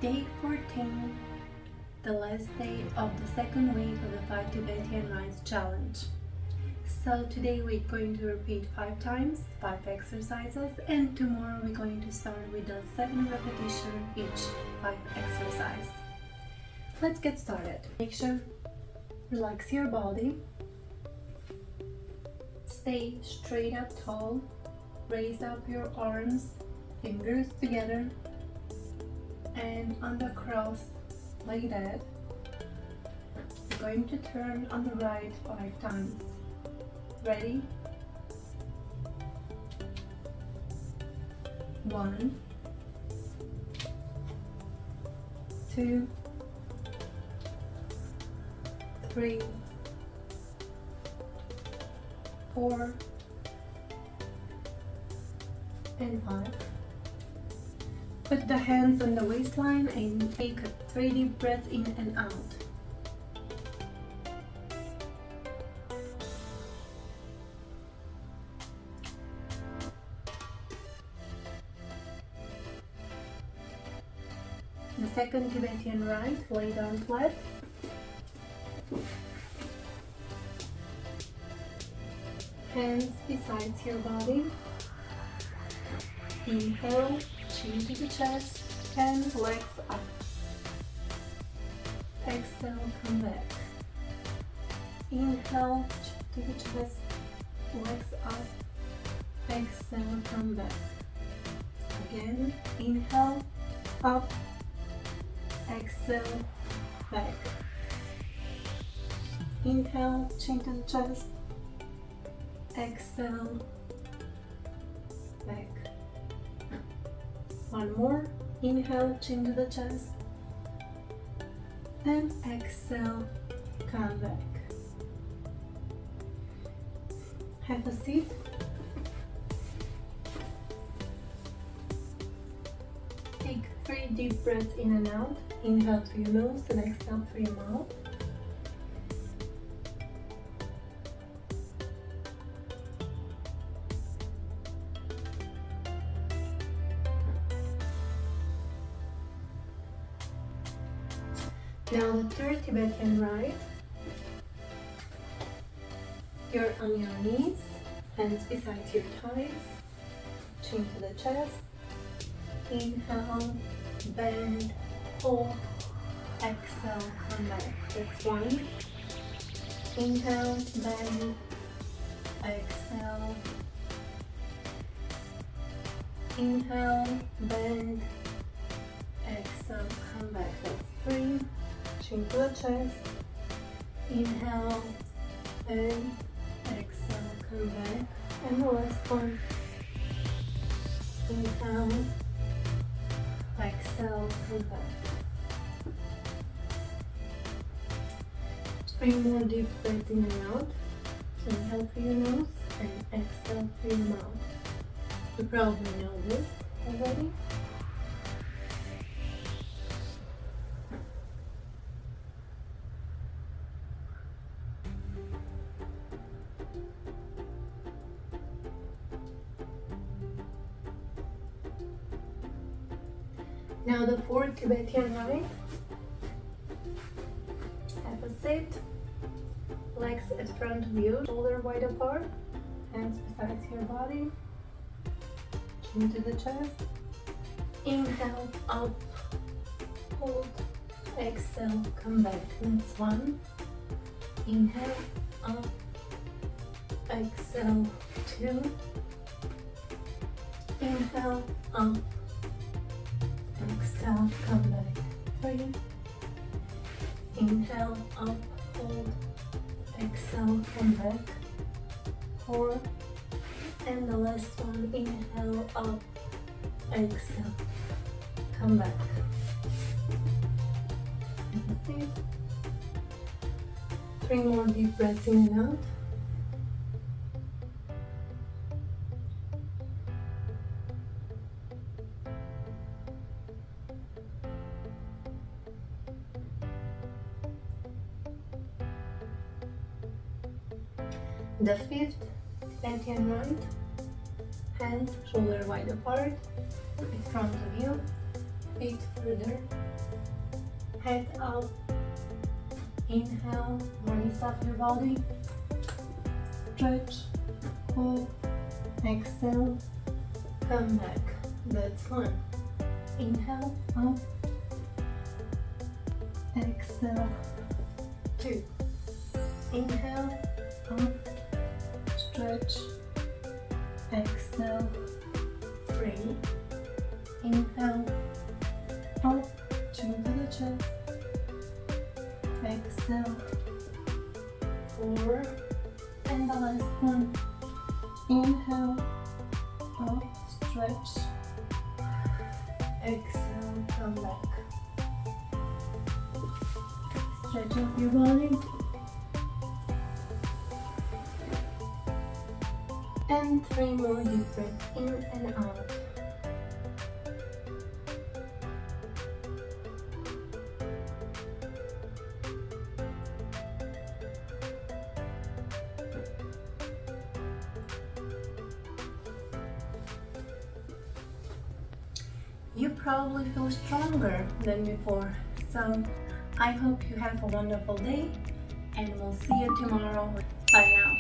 Day 14, the last day of the second week of the 5 Tibetan Rites challenge. So today we're going to repeat 5 times, 5 exercises, and tomorrow we're going to start with the 7 repetition each 5 exercise. Let's get started. Make sure relax your body. Stay straight up tall. Raise up your arms, fingers together, and on the cross like that. We're going to turn on the right 5 times. Ready? 1, 2, 3, 4, and 5. Put the hands on the waistline and take 3 deep breaths in and out. The second Tibetan rite, lay down flat. Hands beside your body. Inhale, chin to the chest, and legs up. Exhale, come back. Inhale, chin to the chest, legs up. Exhale, come back. Again, inhale, up. Exhale, back. Inhale, chin to the chest. Exhale, back. One more. Inhale, chin to the chest. And exhale, come back. Have a seat. Take 3 deep breaths in and out. Inhale through your nose and exhale through your mouth. Now the third Tibetan rite. You're on your knees, hands beside your thighs, chin to the chest. Inhale, bend, hold, exhale, come back. That's 1. Inhale, bend, exhale. Inhale, bend, exhale, come back. That's 3. Chin to the chest. Inhale, bend, exhale, come back. And the last one. Inhale, exhale, come back. 3 more deep breaths in and out. Inhale through your nose and exhale through your mouth. You probably know this already. Now the fourth Tibetan rite. Have a sit. Legs in front of you, shoulder wide apart, hands beside your body, chin to the chest. Inhale, up, hold, exhale, come back. That's 1. Inhale, up, exhale, 2. Inhale, up, exhale, come back. 3. Inhale, up, hold, exhale, come back. 4. And the last one. Inhale, up, exhale, come back. And 3 more deep breaths in and out. The fifth Tibetan rite. Hands shoulder wide apart in front of you. feet further, head up, inhale, raise up your body, stretch, hold, exhale, come back. That's one. Inhale, up, exhale, two. Inhale, up, stretch, exhale, three. Inhale, up, chin to the chest, exhale, four, and the last one. Inhale, up, stretch, exhale, come back. Stretch up your body. And three more deep breaths in and out. You probably feel stronger than before, so I hope you have a wonderful day and we'll see you tomorrow. Bye now.